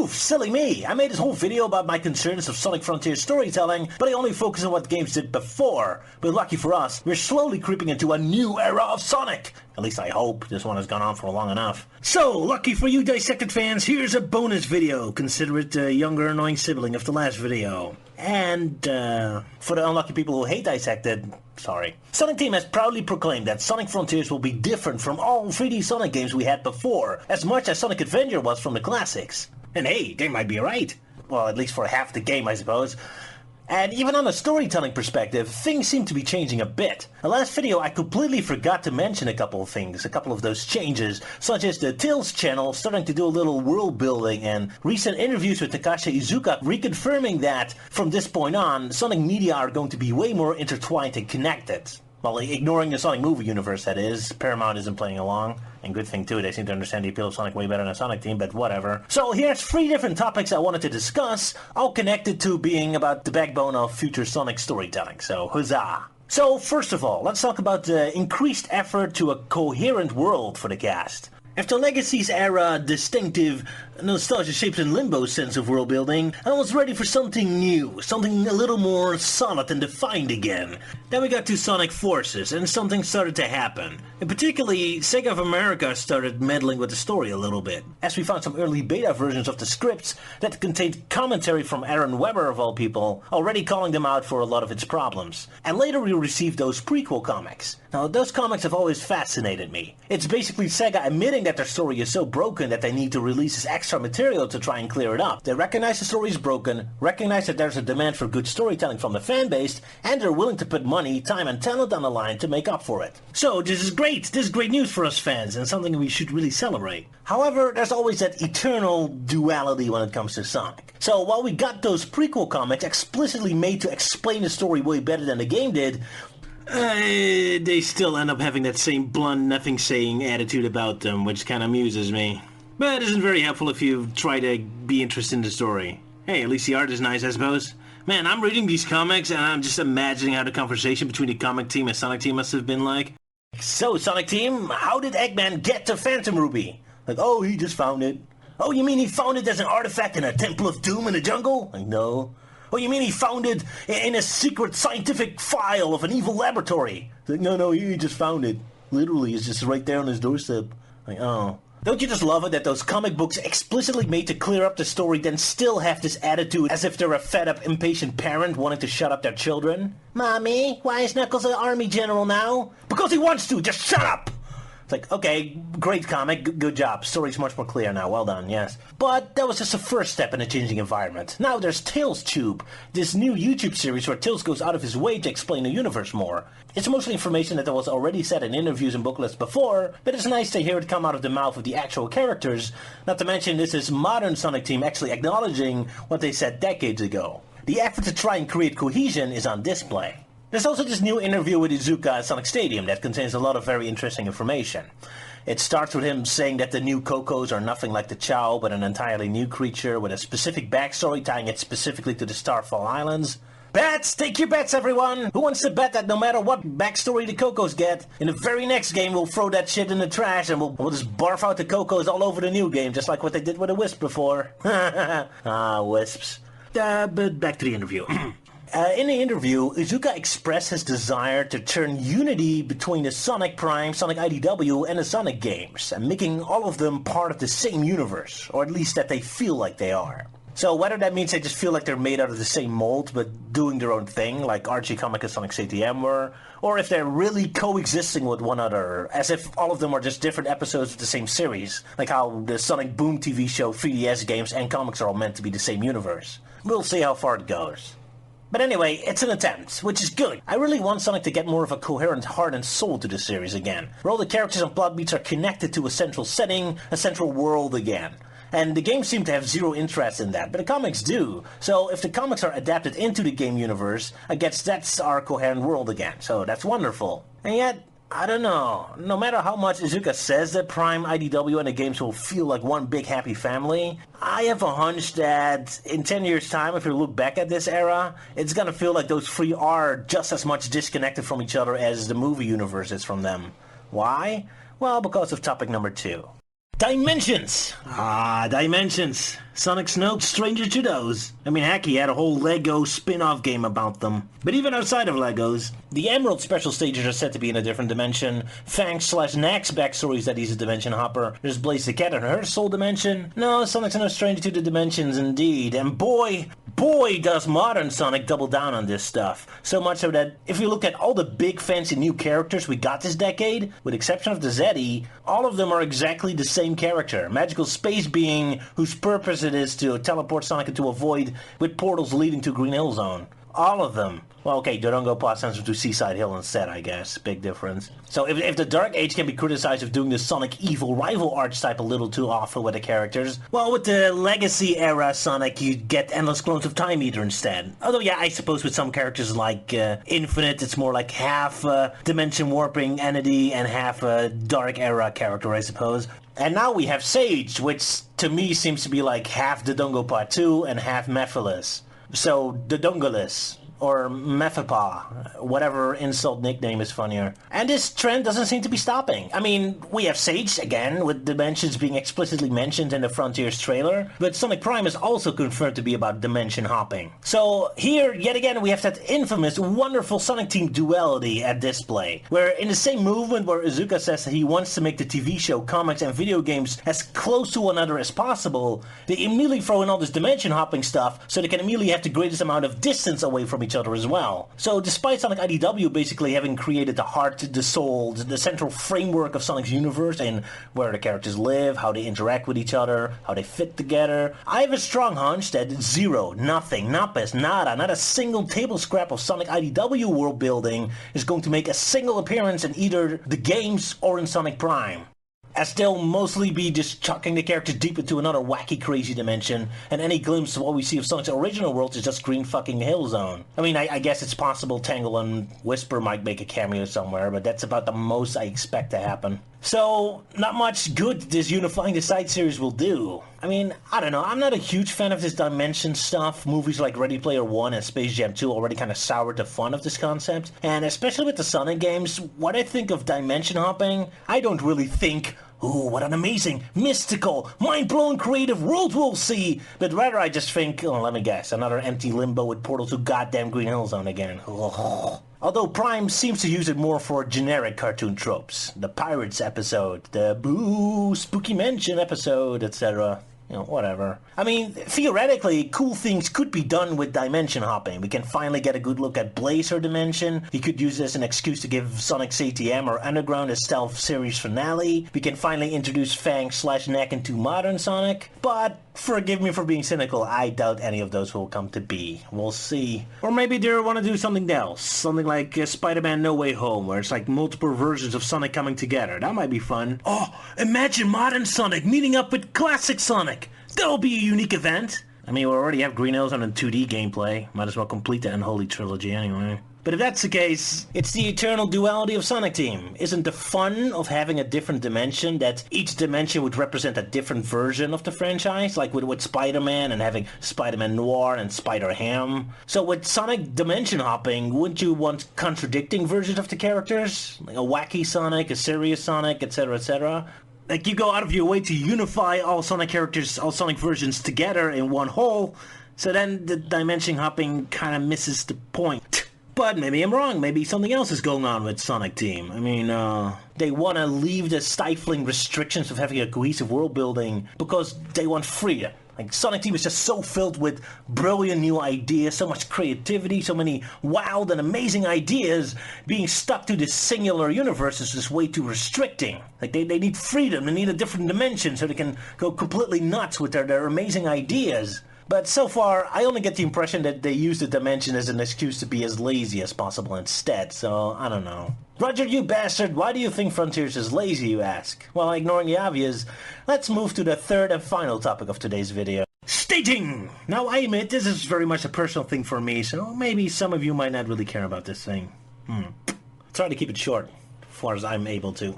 Oof, silly me. I made this whole video about my concerns of Sonic Frontier storytelling, but I only focus on what games did before. But lucky for us, we're slowly creeping into a new era of Sonic. At least I hope. This one has gone on for long enough. So, lucky for you Dissected fans, here's a bonus video. Consider it a younger annoying sibling of the last video. And, for the unlucky people who hate Dissected, sorry. Sonic Team has proudly proclaimed that Sonic Frontiers will be different from all 3D Sonic games we had before, as much as Sonic Adventure was from the classics. And hey, they might be right. Well, at least for half the game, I suppose. And even on a storytelling perspective, things seem to be changing a bit. The last video I completely forgot to mention a couple of things, a couple of those changes, such as the Tales channel starting to do a little world building and recent interviews with Takashi Iizuka reconfirming that from this point on, Sonic media are going to be way more intertwined and connected. Well, ignoring the Sonic movie universe, that is. Paramount isn't playing along. And good thing, too, they seem to understand the appeal of Sonic way better than Sonic Team, but whatever. So here's 3 different topics I wanted to discuss, all connected to being about the backbone of future Sonic storytelling, so huzzah! So, first of all, let's talk about the increased effort to a coherent world for the cast. After Legacy's era, distinctive, nostalgia-shaped and limbo sense of world building, I was ready for something new, something a little more solid and defined again. Then we got to Sonic Forces, and something started to happen. And particularly, Sega of America started meddling with the story a little bit, as we found some early beta versions of the scripts that contained commentary from Aaron Webber, of all people, already calling them out for a lot of its problems. And later we received those prequel comics. Now, those comics have always fascinated me. It's basically Sega admitting that their story is so broken that they need to release this extra material to try and clear it up. They recognize the story is broken, recognize that there's a demand for good storytelling from the fanbase, and they're willing to put money, time, and talent on the line to make up for it. So this is great. This is great news for us fans, and something we should really celebrate. However, there's always that eternal duality when it comes to Sonic. So while we got those prequel comics explicitly made to explain the story way better than the game did, they still end up having that same blunt, nothing-saying attitude about them, which kind of amuses me. But it isn't very helpful if you try to be interested in the story. Hey, at least the art is nice, I suppose. Man, I'm reading these comics, and I'm just imagining how the conversation between the comic team and Sonic Team must have been like. So, Sonic Team, how did Eggman get to Phantom Ruby? Like, oh, he just found it. Oh, you mean he found it as an artifact in a Temple of Doom in the jungle? Like, no. Oh, you mean he found it in a secret scientific file of an evil laboratory? Like, no, he just found it. Literally, it's just right there on his doorstep. Like, oh. Don't you just love it that those comic books explicitly made to clear up the story then still have this attitude as if they're a fed-up, impatient parent wanting to shut up their children? Mommy, why is Knuckles an army general now? Because he wants to! Just shut up! It's like, okay, great comic, good job. Story's much more clear now, well done, yes. But that was just the first step in a changing environment. Now there's Tales Tube, this new YouTube series where Tales goes out of his way to explain the universe more. It's mostly information that was already said in interviews and booklets before, but it's nice to hear it come out of the mouth of the actual characters, not to mention this is modern Sonic Team actually acknowledging what they said decades ago. The effort to try and create cohesion is on display. There's also this new interview with Iizuka at Sonic Stadium that contains a lot of very interesting information. It starts with him saying that the new Cocos are nothing like the Chow, but an entirely new creature with a specific backstory tying it specifically to the Starfall Islands. Bets! Take your bets, everyone! Who wants to bet that no matter what backstory the Cocos get, in the very next game we'll throw that shit in the trash and we'll just barf out the Cocos all over the new game, just like what they did with the Wisp before. Ah, Wisps. But back to the interview. In the interview, Iizuka expressed his desire to turn unity between the Sonic Prime, Sonic IDW, and the Sonic games, and making all of them part of the same universe, or at least that they feel like they are. So whether that means they just feel like they're made out of the same mold, but doing their own thing, like Archie Comic and Sonic CTM were, or if they're really coexisting with one another, as if all of them are just different episodes of the same series, like how the Sonic Boom TV show, 3DS games, and comics are all meant to be the same universe. We'll see how far it goes. But anyway, it's an attempt, which is good. I really want Sonic to get more of a coherent heart and soul to the series again, where all the characters and plot beats are connected to a central setting, a central world again. And the games seem to have zero interest in that, but the comics do. So if the comics are adapted into the game universe, I guess that's our coherent world again, so that's wonderful. And yet, I don't know. No matter how much Iizuka says that Prime, IDW, and the games will feel like one big happy family, I have a hunch that in 10 years' time, if you look back at this era, it's gonna feel like those three are just as much disconnected from each other as the movie universe is from them. Why? Well, because of topic number 2. Dimensions! Ah, Dimensions. Sonic's no stranger to those. I mean, heck, he had a whole Lego spin-off game about them. But even outside of Legos, the Emerald special stages are said to be in a different dimension. Fang/Knack's backstory is that he's a dimension hopper. There's Blaze the Cat and her soul dimension. No, Sonic's no stranger to the dimensions indeed. And boy does modern Sonic double down on this stuff. So much so that if you look at all the big fancy new characters we got this decade, with exception of the Zeddy, all of them are exactly the same character. Magical space being whose purpose it is to teleport Sonic into a void with portals leading to Green Hill Zone. All of them. Well, okay, Dodongo sends him to Seaside Hill instead, I guess. Big difference. So if the Dark Age can be criticized of doing the Sonic evil rival archetype a little too often with the characters, well, with the Legacy era Sonic, you get endless clones of Time Eater instead. Although, yeah, I suppose with some characters like Infinite, it's more like half dimension warping entity and half a Dark era character, I suppose. And now we have Sage, which to me seems to be like half Dodongo Part 2 and half Mephiles. So, Dodongolis, or Mephipa, whatever insult nickname is funnier. And this trend doesn't seem to be stopping. I mean, we have Sage, again, with dimensions being explicitly mentioned in the Frontiers trailer, but Sonic Prime is also confirmed to be about dimension hopping. So here, yet again, we have that infamous, wonderful Sonic Team duality at display, where in the same movement where Iizuka says that he wants to make the TV show, comics, and video games as close to one another as possible, they immediately throw in all this dimension hopping stuff so they can immediately have the greatest amount of distance away from each other as well. So despite Sonic IDW basically having created the heart, the soul, the central framework of Sonic's universe and where the characters live, how they interact with each other, how they fit together, I have a strong hunch that zero, nothing, napes, nada, not a single table scrap of Sonic IDW world building is going to make a single appearance in either the games or in Sonic Prime, as they'll mostly be just chucking the characters deep into another wacky, crazy dimension, and any glimpse of what we see of Sonic's original world is just Green fucking Hill Zone. I mean, I guess it's possible Tangle and Whisper might make a cameo somewhere, but that's about the most I expect to happen. So, not much good this unifying the side series will do. I mean, I don't know, I'm not a huge fan of this dimension stuff. Movies like Ready Player One and Space Jam 2 already kind of soured the fun of this concept. And especially with the Sonic games, what I think of dimension hopping, I don't really think, ooh, what an amazing, mystical, mind-blowing creative world we'll see. But rather I just think, oh, let me guess, another empty limbo with portal to goddamn Green Hill Zone again. Although Prime seems to use it more for generic cartoon tropes. The Pirates episode, the Boo Spooky Mansion episode, etc. You know, whatever. I mean, theoretically, cool things could be done with dimension hopping. We can finally get a good look at Blazer Dimension. He could use this as an excuse to give Sonic's ATM or Underground a stealth series finale. We can finally introduce Fang/Knack into modern Sonic. But, forgive me for being cynical, I doubt any of those will come to be. We'll see. Or maybe they want to do something else. Something like Spider-Man No Way Home, where it's like multiple versions of Sonic coming together. That might be fun. Oh, imagine modern Sonic meeting up with classic Sonic! That'll be a unique event! I mean, we already have Green Hills on a 2D gameplay. Might as well complete the Unholy Trilogy anyway. But if that's the case, it's the eternal duality of Sonic Team. Isn't the fun of having a different dimension that each dimension would represent a different version of the franchise? Like with Spider-Man and having Spider-Man Noir and Spider-Ham. So with Sonic dimension hopping, wouldn't you want contradicting versions of the characters? Like a wacky Sonic, a serious Sonic, etc., etc.? Like you go out of your way to unify all Sonic characters, all Sonic versions together in one whole, so then the dimension hopping kind of misses the point. But maybe I'm wrong. Maybe something else is going on with Sonic Team. I mean, they want to leave the stifling restrictions of having a cohesive world building because they want freedom. Like, Sonic Team is just so filled with brilliant new ideas, so much creativity, so many wild and amazing ideas. Being stuck to this singular universe is just way too restricting. Like, they need freedom, they need a different dimension so they can go completely nuts with their amazing ideas. But so far, I only get the impression that they use the dimension as an excuse to be as lazy as possible instead, so I don't know. Roger, you bastard, why do you think Frontiers is lazy, you ask? Well, ignoring the obvious, let's move to the third and final topic of today's video. Staging! Now, I admit, this is very much a personal thing for me, so maybe some of you might not really care about this thing. Try to keep it short, as far as I'm able to.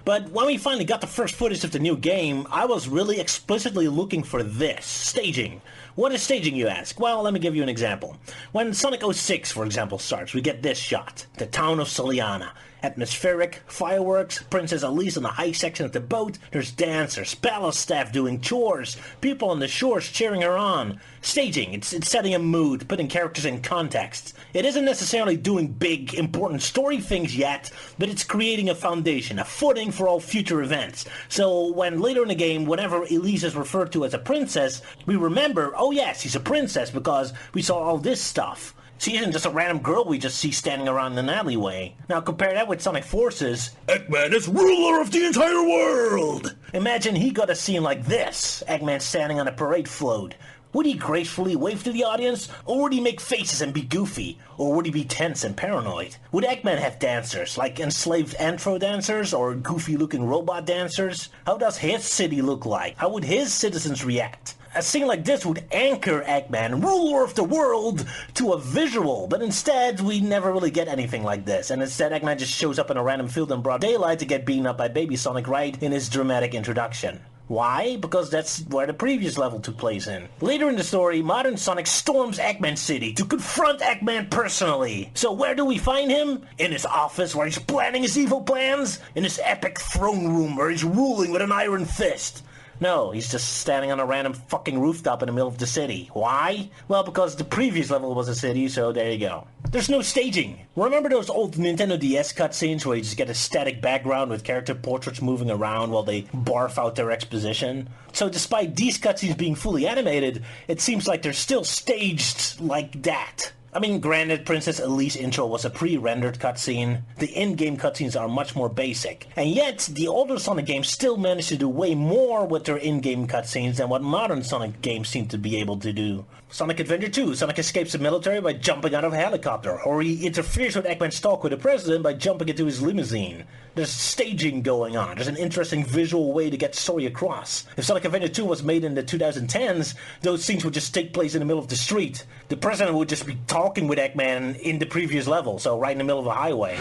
But when we finally got the first footage of the new game, I was really explicitly looking for this, staging. What is staging, you ask? Well, let me give you an example. When Sonic 06, for example, starts, we get this shot. The town of Soliana. Atmospheric, fireworks, Princess Elise on the high section of the boat, there's dancers, palace staff doing chores, people on the shores cheering her on. Staging, it's setting a mood, putting characters in context. It isn't necessarily doing big, important story things yet, but it's creating a foundation, a footing for all future events. So when later in the game, whenever Elise is referred to as a princess, we remember, oh yes, she's a princess because we saw all this stuff. She isn't just a random girl we just see standing around in an alleyway. Now compare that with Sonic Forces. Eggman is ruler of the entire world! Imagine he got a scene like this. Eggman standing on a parade float. Would he gracefully wave to the audience? Or would he make faces and be goofy? Or would he be tense and paranoid? Would Eggman have dancers, like enslaved anthro dancers or goofy-looking robot dancers? How does his city look like? How would his citizens react? A scene like this would anchor Eggman, ruler of the world, to a visual, but instead we never really get anything like this, and instead Eggman just shows up in a random field in broad daylight to get beaten up by Baby Sonic right in his dramatic introduction. Why? Because that's where the previous level took place in. Later in the story, modern Sonic storms Eggman City to confront Eggman personally. So where do we find him? In his office where he's planning his evil plans? In his epic throne room where he's ruling with an iron fist? No, he's just standing on a random fucking rooftop in the middle of the city. Why? Well, because the previous level was a city, so there you go. There's no staging. Remember those old Nintendo DS cutscenes where you just get a static background with character portraits moving around while they barf out their exposition? So despite these cutscenes being fully animated, it seems like they're still staged like that. I mean, granted, Princess Elise intro was a pre-rendered cutscene. The in-game cutscenes are much more basic. And yet, the older Sonic games still manage to do way more with their in-game cutscenes than what modern Sonic games seem to be able to do. Sonic Adventure 2, Sonic escapes the military by jumping out of a helicopter, or he interferes with Eggman's talk with the president by jumping into his limousine. There's staging going on. There's an interesting visual way to get story across. If Sonic Adventure 2 was made in the 2010s, those scenes would just take place in the middle of the street. The president would just be talking with Eggman in the previous level, so right in the middle of a highway.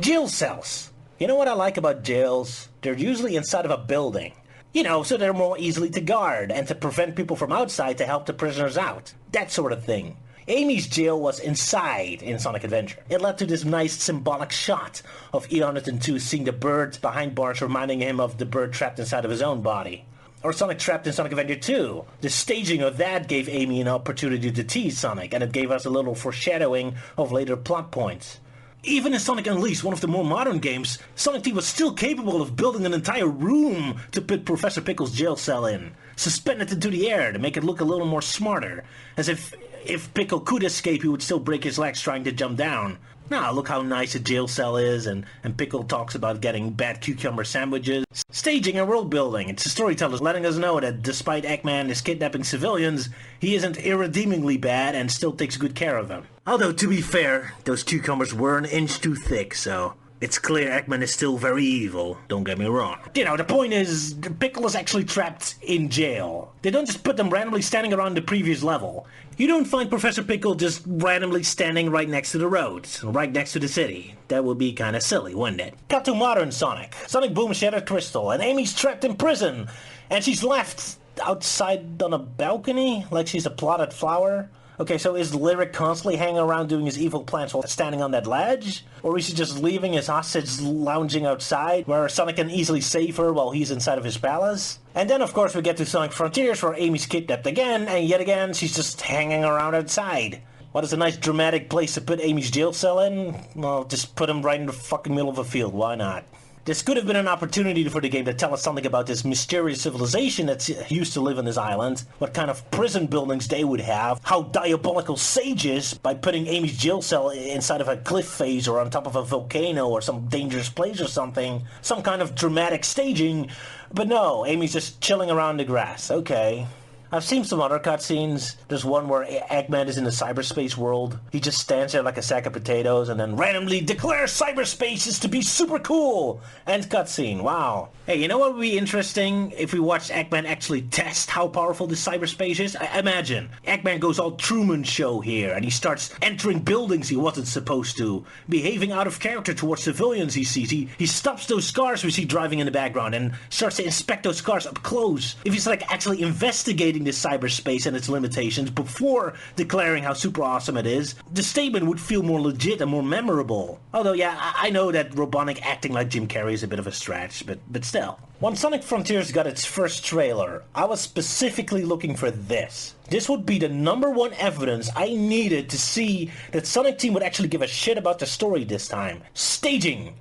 Jail cells. You know what I like about jails? They're usually inside of a building. You know, so they're more easily to guard and to prevent people from outside to help the prisoners out. That sort of thing. Amy's jail was inside in Sonic Adventure. It led to this nice symbolic shot of E102 seeing the bird behind bars reminding him of the bird trapped inside of his own body. Or Sonic trapped in Sonic Adventure 2. The staging of that gave Amy an opportunity to tease Sonic, and it gave us a little foreshadowing of later plot points. Even in Sonic Unleashed, one of the more modern games, Sonic Team was still capable of building an entire room to put Professor Pickle's jail cell in, suspend it into the air to make it look a little more smarter, as if Pickle could escape he would still break his legs trying to jump down. Now look how nice a jail cell is, and Pickle talks about getting bad cucumber sandwiches. Staging and world building. It's the storytellers letting us know that despite Eggman is kidnapping civilians, he isn't irredeemingly bad and still takes good care of them. Although, to be fair, those cucumbers were an inch too thick, so it's clear Eggman is still very evil, don't get me wrong. You know, the point is, Pickle is actually trapped in jail. They don't just put them randomly standing around the previous level. You don't find Professor Pickle just randomly standing right next to the roads, right next to the city. That would be kinda silly, wouldn't it? Cut to modern Sonic. Sonic Boom Shattered Crystal, and Amy's trapped in prison, and she's left outside on a balcony, like she's a plotted flower. Okay, so is Lyric constantly hanging around doing his evil plans while standing on that ledge? Or is he just leaving his hostage lounging outside, where Sonic can easily save her while he's inside of his palace? And then, of course, we get to Sonic Frontiers, where Amy's kidnapped again, and yet again, she's just hanging around outside. What is a nice dramatic place to put Amy's jail cell in? Well, just put him right in the fucking middle of a field, why not? This could have been an opportunity for the game to tell us something about this mysterious civilization that used to live on this island, what kind of prison buildings they would have, how diabolical Sage is by putting Amy's jail cell inside of a cliff face or on top of a volcano or some dangerous place or something, some kind of dramatic staging, but no, Amy's just chilling around the grass, okay. I've seen some other cutscenes. There's one where Eggman is in the cyberspace world. He just stands there like a sack of potatoes and then randomly declares cyberspace is to be super cool. End cutscene. Wow. Hey, you know what would be interesting if we watched Eggman actually test how powerful this cyberspace is? Imagine Eggman goes all Truman Show here and he starts entering buildings he wasn't supposed to, behaving out of character towards civilians he sees. He stops those cars we see driving in the background and starts to inspect those cars up close. If he's like actually investigating this cyberspace and its limitations before declaring how super awesome it is, the statement would feel more legit and more memorable. Although, yeah, I know that Robotnik acting like Jim Carrey is a bit of a stretch, but still. When Sonic Frontiers got its first trailer, I was specifically looking for this. This would be the #1 evidence I needed to see that Sonic Team would actually give a shit about the story this time. Staging!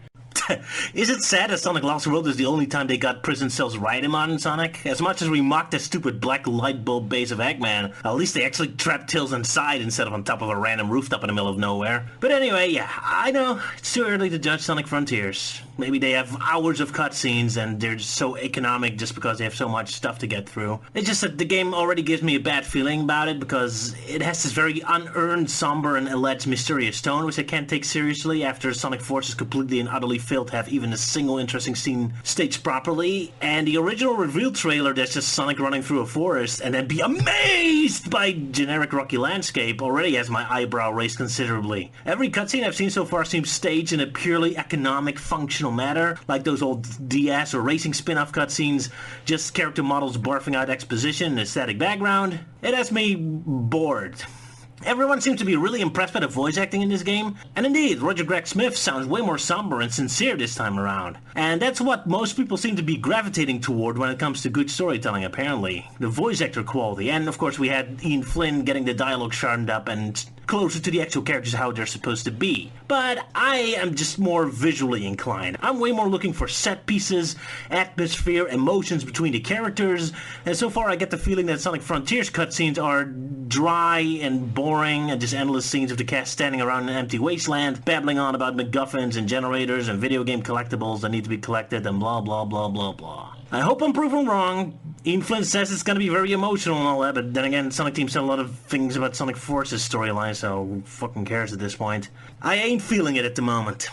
Is it sad that Sonic Lost World is the only time they got prison cells right in modern Sonic? As much as we mock the stupid black light bulb base of Eggman, at least they actually trapped Tails inside instead of on top of a random rooftop in the middle of nowhere. But anyway, yeah, I know, it's too early to judge Sonic Frontiers. Maybe they have hours of cutscenes and they're just so economic just because they have so much stuff to get through. It's just that the game already gives me a bad feeling about it because it has this very unearned, somber, and alleged mysterious tone, which I can't take seriously after Sonic Forces completely and utterly failed to have even a single interesting scene staged properly. And the original reveal trailer that's just Sonic running through a forest and then be amazed by generic rocky landscape already has my eyebrow raised considerably. Every cutscene I've seen so far seems staged in a purely economic, functional manner, like those old DS or racing spin-off cutscenes, just character models barfing out exposition and a static background. It has me bored. Everyone seems to be really impressed by the voice acting in this game, and indeed, Roger Gregg Smith sounds way more somber and sincere this time around. And that's what most people seem to be gravitating toward when it comes to good storytelling, apparently. The voice actor quality, and of course we had Ian Flynn getting the dialogue sharpened up and closer to the actual characters how they're supposed to be. But I am just more visually inclined. I'm way more looking for set pieces, atmosphere, emotions between the characters, and so far I get the feeling that Sonic Frontiers cutscenes are dry and boring and just endless scenes of the cast standing around an empty wasteland, babbling on about MacGuffins and generators and video game collectibles that need to be collected and blah blah blah blah blah. I hope I'm proven wrong. Ian Flynn says it's going to be very emotional and all that, but then again, Sonic Team said a lot of things about Sonic Force's storyline, so who fucking cares at this point? I ain't feeling it at the moment.